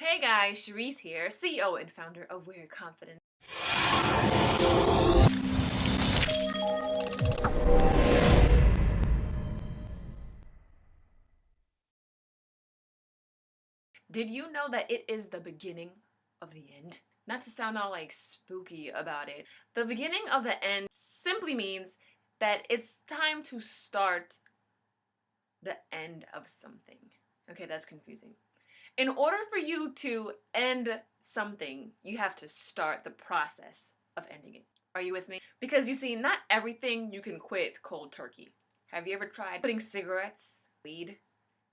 Hey guys, Sharice here, CEO and founder of We're Confident. Did you know that it is the beginning of the end? Not to sound all like spooky about it. The beginning of the end simply means that it's time to start the end of something. Okay, that's confusing. In order for you to end something, you have to start the process of ending it. Are you with me? Because you see, not everything you can quit cold turkey. Have you ever tried quitting cigarettes, weed?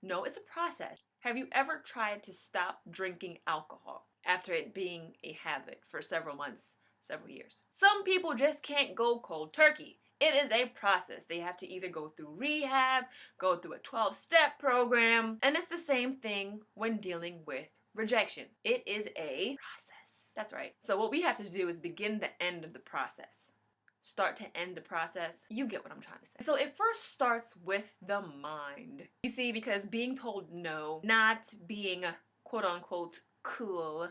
No, it's a process. Have you ever tried to stop drinking alcohol after it being a habit for several months, several years? Some people just can't go cold turkey. It is a process. They have to either go through rehab, go through a 12-step program, and it's the same thing when dealing with rejection. It is a process. That's right. So what we have to do is begin the end of the process. Start to end the process. You get what I'm trying to say. So it first starts with the mind. You see, because being told no, not being quote unquote cool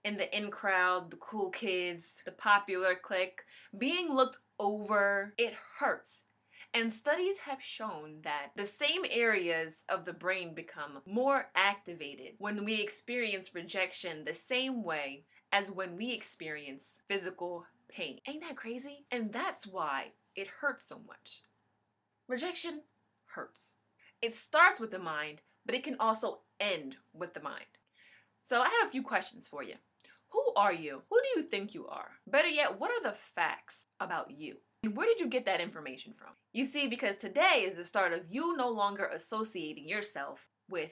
in the in crowd, the cool kids, the popular clique, being looked over, it hurts. And studies have shown that the same areas of the brain become more activated when we experience rejection the same way as when we experience physical pain. Ain't that crazy? And that's why it hurts so much. Rejection hurts. It starts with the mind, but it can also end with the mind. So I have a few questions for you. Who are you? Who do you think you are? Better yet, what are the facts about you? And where did you get that information from? You see, because today is the start of you no longer associating yourself with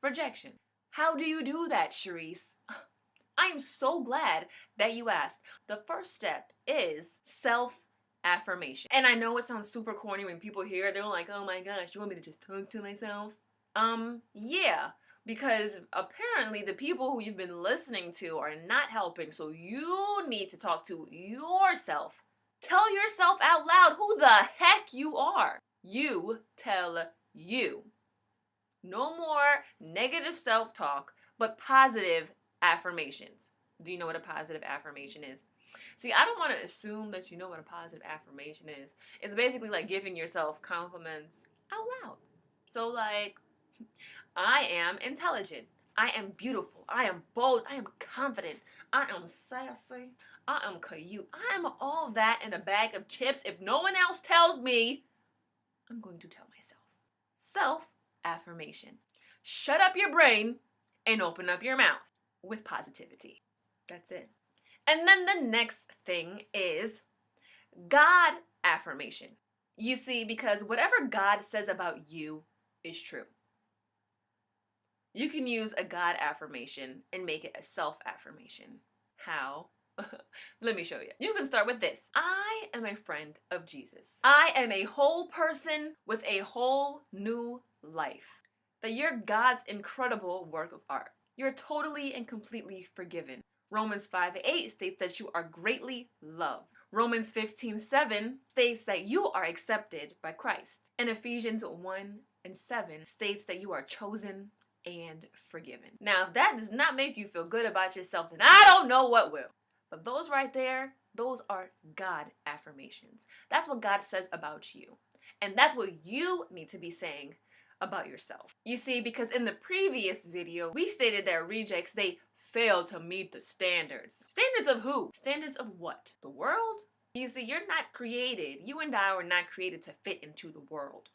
rejection. How do you do that, Sharice? I am so glad that you asked. The first step is self-affirmation. And I know it sounds super corny when people hear it. They're like, oh my gosh, you want me to just talk to myself? Yeah. Because apparently the people who you've been listening to are not helping, so you need to talk to yourself. Tell yourself out loud who the heck you are. You tell you. No more negative self-talk, but positive affirmations. Do you know what a positive affirmation is? See, I don't want to assume that you know what a positive affirmation is. It's basically like giving yourself compliments out loud. So like, I am intelligent. I am beautiful. I am bold. I am confident. I am sassy. I am cute. I am all that in a bag of chips. If no one else tells me, I'm going to tell myself. Self-affirmation. Shut up your brain and open up your mouth with positivity. That's it. And then the next thing is God affirmation. You see, because whatever God says about you is true. You can use a God affirmation and make it a self-affirmation. How? Let me show you. You can start with this. I am a friend of Jesus. I am a whole person with a whole new life. That you're God's incredible work of art. You're totally and completely forgiven. Romans 5:8 states that you are greatly loved. Romans 15:7 states that you are accepted by Christ. And Ephesians 1:7 states that you are chosen and forgiven. Now, if that does not make you feel good about yourself, then I don't know what will. But those right there, those are God affirmations. That's what God says about you. And that's what you need to be saying about yourself. You see, because in the previous video, we stated that rejects, they fail to meet the standards. Standards of who? Standards of what? The world? You see, you're not created. You and I were not created to fit into the world.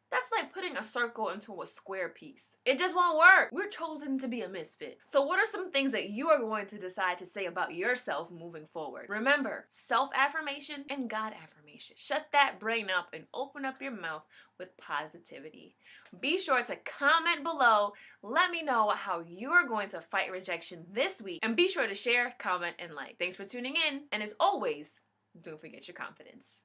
That's like putting a circle into a square piece. It just won't work. We're chosen to be a misfit. So what are some things that you are going to decide to say about yourself moving forward? Remember, self-affirmation and God affirmation. Shut that brain up and open up your mouth with positivity. Be sure to comment below. Let me know how you're going to fight rejection this week. And be sure to share, comment, and like. Thanks for tuning in. And as always, don't forget your confidence.